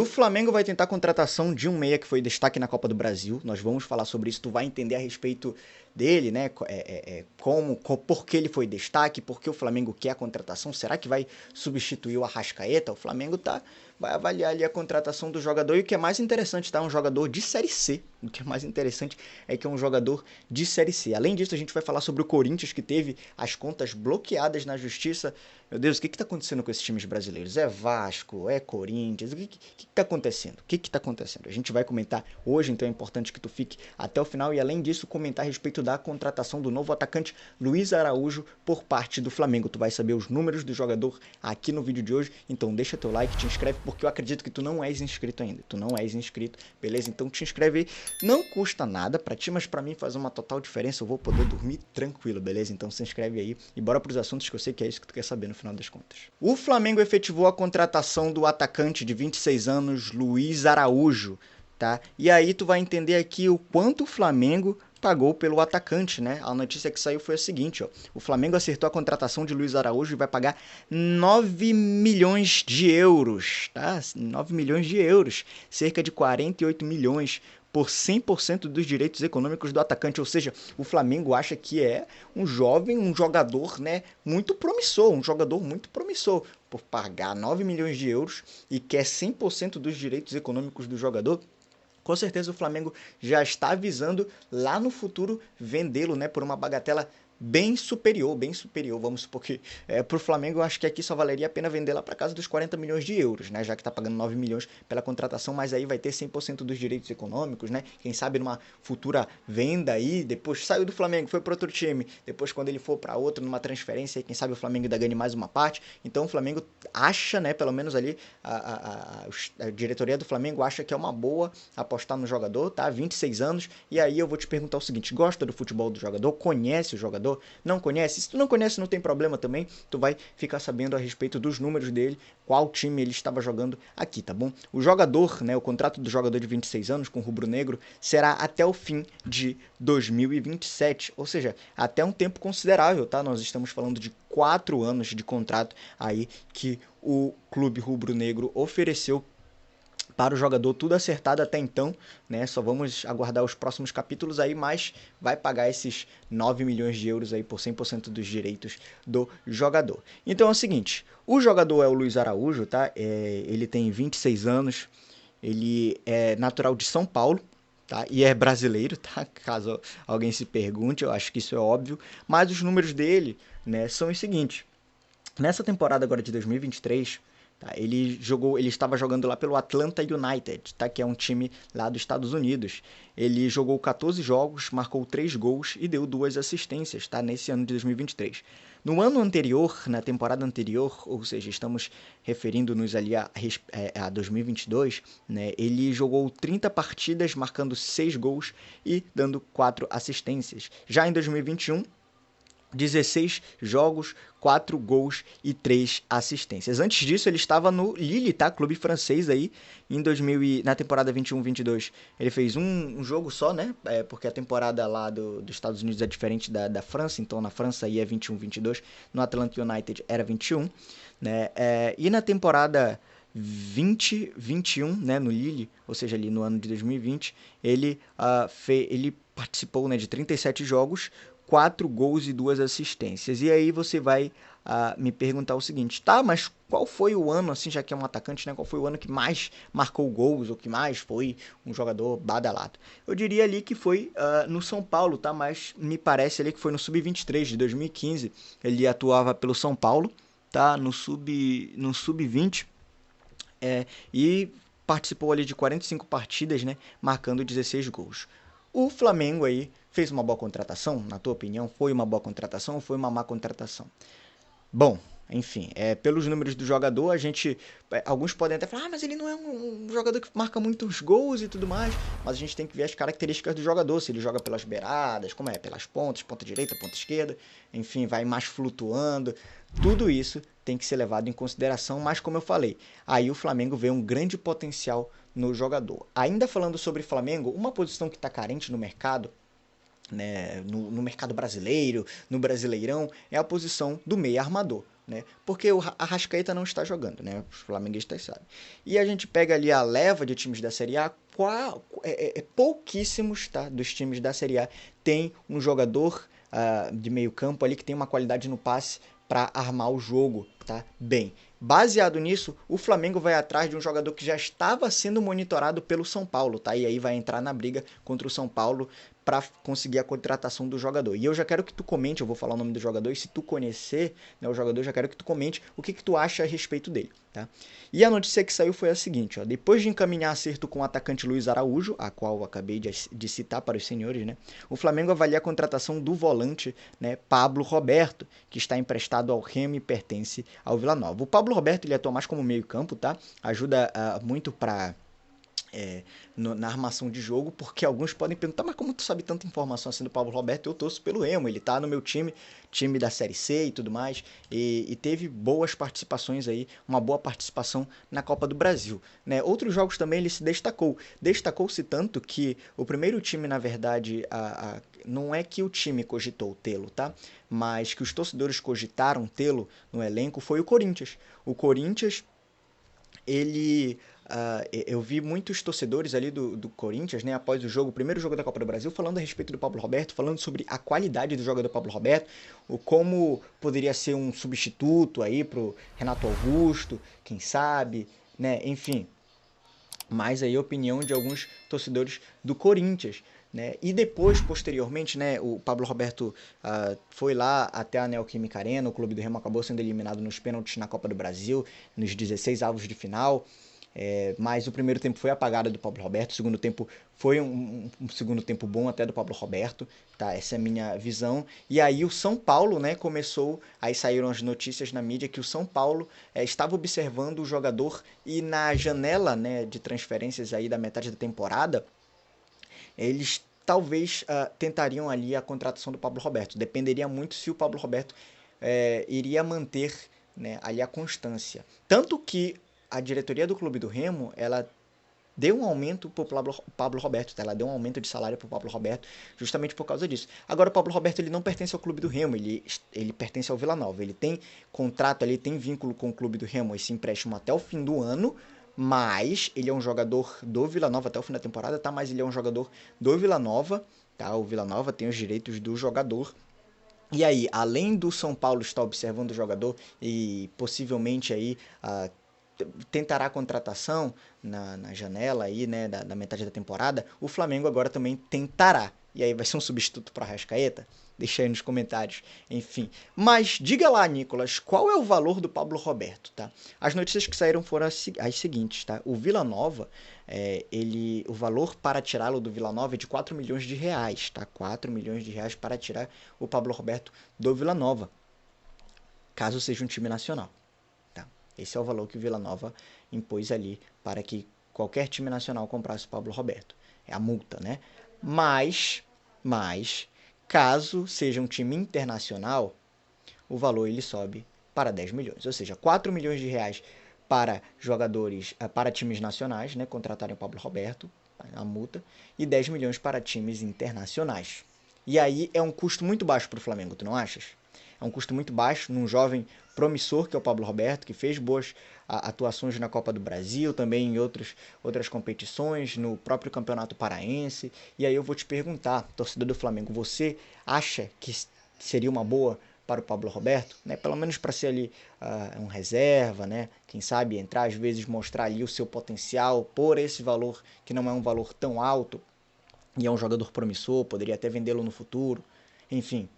O Flamengo vai tentar a contratação de um meia que foi destaque na Copa do Brasil. Nós vamos falar sobre isso. Tu vai entender a respeito dele, né? Por que ele foi destaque, por que o Flamengo quer a contratação. Será que vai substituir o Arrascaeta? O Flamengo vai avaliar ali a contratação do jogador. E o que é mais interessante, tá? Um jogador de Série C. O que é mais interessante é que é um jogador de Série C. Além disso, a gente vai falar sobre o Corinthians, que teve as contas bloqueadas na Justiça. Meu Deus, o que está acontecendo com esses times brasileiros? É Vasco, é Corinthians, o que está acontecendo? O que está acontecendo? A gente vai comentar hoje, então é importante que tu fique até o final e, além disso, comentar a respeito da contratação do novo atacante Luiz Araújo por parte do Flamengo. Tu vai saber os números do jogador aqui no vídeo de hoje, então deixa teu like, te inscreve, porque eu acredito que tu não és inscrito ainda. Tu não és inscrito, beleza? Então te inscreve aí. Não custa nada pra ti, mas pra mim faz uma total diferença. Eu vou poder dormir tranquilo, beleza? Então se inscreve aí e bora pros assuntos que eu sei que é isso que tu quer saber no final das contas. O Flamengo efetivou a contratação do atacante de 26 anos, Luiz Araújo, tá? E aí tu vai entender aqui o quanto o Flamengo pagou pelo atacante, né? A notícia que saiu foi a seguinte, ó. O Flamengo acertou a contratação de Luiz Araújo e vai pagar 9 milhões de euros, tá? 9 milhões de euros, cerca de 48 milhões por 100% dos direitos econômicos do atacante, ou seja, o Flamengo acha que é um jovem, um jogador, né, muito promissor, um jogador muito promissor, por pagar 9 milhões de euros e quer 100% dos direitos econômicos do jogador. Com certeza o Flamengo já está visando lá no futuro vendê-lo, né, por uma bagatela bem superior, vamos supor que para o Flamengo eu acho que aqui só valeria a pena vender lá para casa dos 40 milhões de euros, né, já que está pagando 9 milhões pela contratação, mas aí vai ter 100% dos direitos econômicos, né, quem sabe numa futura venda aí, depois saiu do Flamengo, foi para outro time, depois quando ele for para outro, numa transferência, quem sabe o Flamengo ainda ganhe mais uma parte, então o Flamengo acha, né, pelo menos ali, a diretoria do Flamengo acha que é uma boa apostar no jogador, tá, 26 anos, e aí eu vou te perguntar o seguinte, gosta do futebol do jogador, conhece o jogador, não conhece? Se tu não conhece, não tem problema também. Tu vai ficar sabendo a respeito dos números dele, qual time ele estava jogando aqui, tá bom? O jogador, né, o contrato do jogador de 26 anos com o rubro-negro será até o fim de 2027, ou seja, até um tempo considerável, tá? Nós estamos falando de 4 anos de contrato aí que o clube rubro-negro ofereceu para o jogador, tudo acertado até então, né? Só vamos aguardar os próximos capítulos aí, mas vai pagar esses 9 milhões de euros aí por 100% dos direitos do jogador. Então é o seguinte, o jogador é o Luiz Araújo, tá? Ele tem 26 anos, ele é natural de São Paulo, tá? E é brasileiro, tá? Caso alguém se pergunte, eu acho que isso é óbvio, mas os números dele, né, são os seguintes. Nessa temporada agora de 2023, tá, ele estava jogando lá pelo Atlanta United, tá, que é um time lá dos Estados Unidos. Ele jogou 14 jogos, marcou 3 gols e deu 2 assistências, tá, nesse ano de 2023. No ano anterior, na temporada anterior, ou seja, estamos referindo-nos ali a 2022, né, ele jogou 30 partidas, marcando 6 gols e dando 4 assistências. Já em 2021, 16 jogos, 4 gols e 3 assistências. Antes disso, ele estava no Lille, tá? Clube francês aí, na temporada 21-22. Ele fez um jogo só, né? Porque a temporada lá dos Estados Unidos é diferente da França, então na França aí é 21-22, no Atlanta United era 21, né? E na temporada 2021, né, no Lille, ou seja, ali no ano de 2020, ele participou, né, de 37 jogos, 4 gols e 2 assistências. E aí você vai me perguntar o seguinte, tá, mas qual foi o ano, assim, já que é um atacante, né, qual foi o ano que mais marcou gols, ou que mais foi um jogador badalado? Eu diria ali que foi no São Paulo, tá, mas me parece ali que foi no Sub-23 de 2015, ele atuava pelo São Paulo, tá, no Sub-20, e participou ali de 45 partidas, né, marcando 16 gols. O Flamengo aí fez uma boa contratação, na tua opinião, foi uma boa contratação ou foi uma má contratação? Bom, enfim, pelos números do jogador, alguns podem até falar, mas ele não é um jogador que marca muitos gols e tudo mais, mas a gente tem que ver as características do jogador, se ele joga pelas beiradas, como pelas pontas, ponta direita, ponta esquerda, enfim, vai mais flutuando, tudo isso tem que ser levado em consideração, mas como eu falei, aí o Flamengo vê um grande potencial no jogador. Ainda falando sobre Flamengo, uma posição que está carente no mercado, né, no mercado brasileiro, no Brasileirão, é a posição do meia armador. né? Porque o Arrascaeta não está jogando, né? Os flamenguistas sabem. E a gente pega ali a leva de times da Série A, pouquíssimos, tá? Dos times da Série A tem um jogador de meio campo ali que tem uma qualidade no passe para armar o jogo, tá? Bem, baseado nisso, o Flamengo vai atrás de um jogador que já estava sendo monitorado pelo São Paulo, tá? E aí vai entrar na briga contra o São Paulo para conseguir a contratação do jogador. E eu já quero que tu comente, eu vou falar o nome do jogador, e se tu conhecer, né, o jogador, eu já quero que tu comente o que tu acha a respeito dele, tá? E a notícia que saiu foi a seguinte, ó, depois de encaminhar acerto com o atacante Luiz Araújo, a qual eu acabei de citar para os senhores, né, o Flamengo avalia a contratação do volante, né, Pablo Roberto, que está emprestado ao Remo e pertence ao Vila Nova. O Pablo Roberto, ele atua mais como meio campo, tá? Ajuda muito para na armação de jogo, porque alguns podem perguntar, mas como tu sabe tanta informação assim do Pablo Roberto? Eu torço pelo Remo, ele tá no meu time da Série C e tudo mais, e teve boas participações aí, uma boa participação na Copa do Brasil, né? Outros jogos também ele se destacou-se tanto que o primeiro time, na verdade, não é que o time cogitou tê-lo, tá? Mas que os torcedores cogitaram tê-lo no elenco foi o Corinthians. O Corinthians, ele eu vi muitos torcedores ali do Corinthians, né, após o jogo, o primeiro jogo da Copa do Brasil, falando a respeito do Pablo Roberto, falando sobre a qualidade do jogador Pablo Roberto, como poderia ser um substituto aí pro Renato Augusto, quem sabe, né, enfim. Mas aí a opinião de alguns torcedores do Corinthians, né? E depois, posteriormente, né, o Pablo Roberto foi lá até a Neoquímica Arena, o clube do Remo acabou sendo eliminado nos pênaltis na Copa do Brasil, nos 16 avos de final, mas o primeiro tempo foi apagado do Pablo Roberto, o segundo tempo foi um segundo tempo bom até do Pablo Roberto, tá? Essa é a minha visão. E aí o São Paulo, né, começou, aí saíram as notícias na mídia que o São Paulo estava observando o jogador e na janela, né, de transferências aí da metade da temporada, eles talvez tentariam ali a contratação do Pablo Roberto. Dependeria muito se o Pablo Roberto iria manter, né, ali a constância. Tanto que a diretoria do Clube do Remo, ela deu um aumento para o Pablo Roberto, tá? Ela deu um aumento de salário para o Pablo Roberto justamente por causa disso. Agora o Pablo Roberto ele não pertence ao Clube do Remo, ele pertence ao Vila Nova. Ele tem contrato ali, tem vínculo com o Clube do Remo, esse empréstimo até o fim do ano, mas ele é um jogador do Vila Nova até o fim da temporada, tá? Mas ele é um jogador do Vila Nova, tá? O Vila Nova tem os direitos do jogador. E aí, além do São Paulo estar observando o jogador e possivelmente aí tentará a contratação na janela aí, né, da metade da temporada, o Flamengo agora também tentará. E aí vai ser um substituto para Arrascaeta? Deixa aí nos comentários, enfim. Mas diga lá, Nicolas, qual é o valor do Pablo Roberto, tá? As notícias que saíram foram as seguintes, tá? O Vila Nova, o valor para tirá-lo do Vila Nova é de 4 milhões de reais, tá? 4 milhões de reais para tirar o Pablo Roberto do Vila Nova, caso seja um time nacional. Esse é o valor que o Vila Nova impôs ali para que qualquer time nacional comprasse o Pablo Roberto. É a multa, né? Mas, caso seja um time internacional, o valor ele sobe para 10 milhões. Ou seja, 4 milhões de reais para jogadores, para times nacionais, né, contratarem o Pablo Roberto, a multa, e 10 milhões para times internacionais. E aí é um custo muito baixo para o Flamengo, tu não achas? É um custo muito baixo num jovem promissor que é o Pablo Roberto, que fez boas atuações na Copa do Brasil, também em outras competições, no próprio Campeonato Paraense. E aí eu vou te perguntar, torcedor do Flamengo, você acha que seria uma boa para o Pablo Roberto, né? Pelo menos para ser ali um reserva, né? Quem sabe entrar às vezes mostrar ali o seu potencial por esse valor que não é um valor tão alto e é um jogador promissor, poderia até vendê-lo no futuro. Enfim,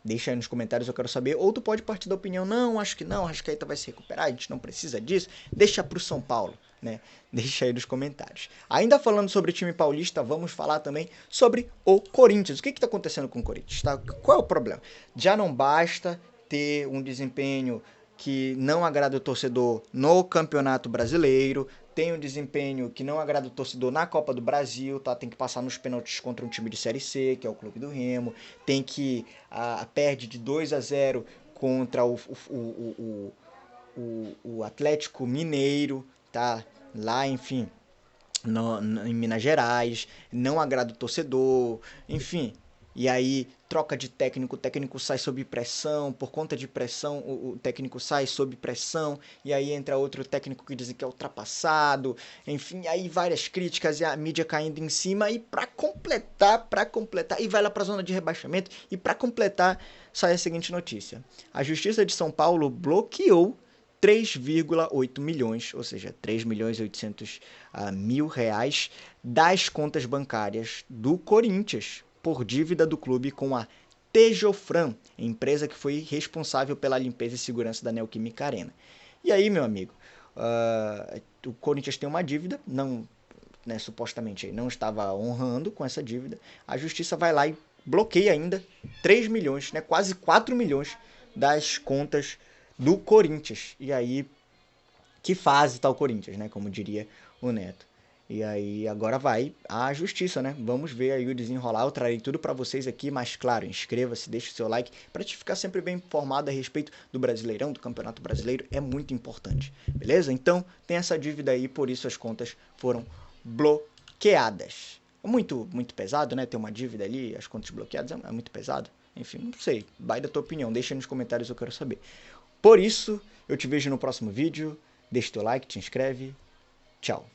deixa aí nos comentários, eu quero saber. Ou tu pode partir da opinião, não, acho que não, acho que a Ita vai se recuperar, a gente não precisa disso. Deixa pro São Paulo, né? Deixa aí nos comentários. Ainda falando sobre o time paulista, vamos falar também sobre o Corinthians. O que está acontecendo com o Corinthians? Tá? Qual é o problema? Já não basta ter um desempenho que não agrada o torcedor no Campeonato Brasileiro, tem um desempenho que não agrada o torcedor na Copa do Brasil, tá? Tem que passar nos pênaltis contra um time de Série C, que é o Clube do Remo, tem que perde de 2-0 contra o Atlético Mineiro, tá? Lá, enfim, em Minas Gerais, não agrada o torcedor, enfim, E aí troca de técnico, o técnico sai sob pressão, por conta de pressão o técnico sai sob pressão, e aí entra outro técnico que diz que é ultrapassado, enfim, aí várias críticas e a mídia caindo em cima, e para completar, e vai lá para a zona de rebaixamento, e para completar sai a seguinte notícia: a Justiça de São Paulo bloqueou 3,8 milhões, ou seja, 3 milhões e 800 mil reais das contas bancárias do Corinthians por dívida do clube com a Tejofran, empresa que foi responsável pela limpeza e segurança da Neoquímica Arena. E aí, meu amigo, o Corinthians tem uma dívida, não, né, supostamente não estava honrando com essa dívida, a justiça vai lá e bloqueia ainda 3 milhões, né, quase 4 milhões das contas do Corinthians. E aí, que fase tá o Corinthians, né? Como diria o Neto. E aí, agora vai a justiça, né? Vamos ver aí o desenrolar. Eu trarei tudo para vocês aqui, mas claro, inscreva-se, deixe o seu like para te ficar sempre bem informado a respeito do Brasileirão, do Campeonato Brasileiro. É muito importante, beleza? Então, tem essa dívida aí, por isso as contas foram bloqueadas. É muito pesado, né? Ter uma dívida ali, as contas bloqueadas é muito pesado. Enfim, não sei. Vai da tua opinião, deixa aí nos comentários, eu quero saber. Por isso, eu te vejo no próximo vídeo. Deixa teu like, te inscreve. Tchau.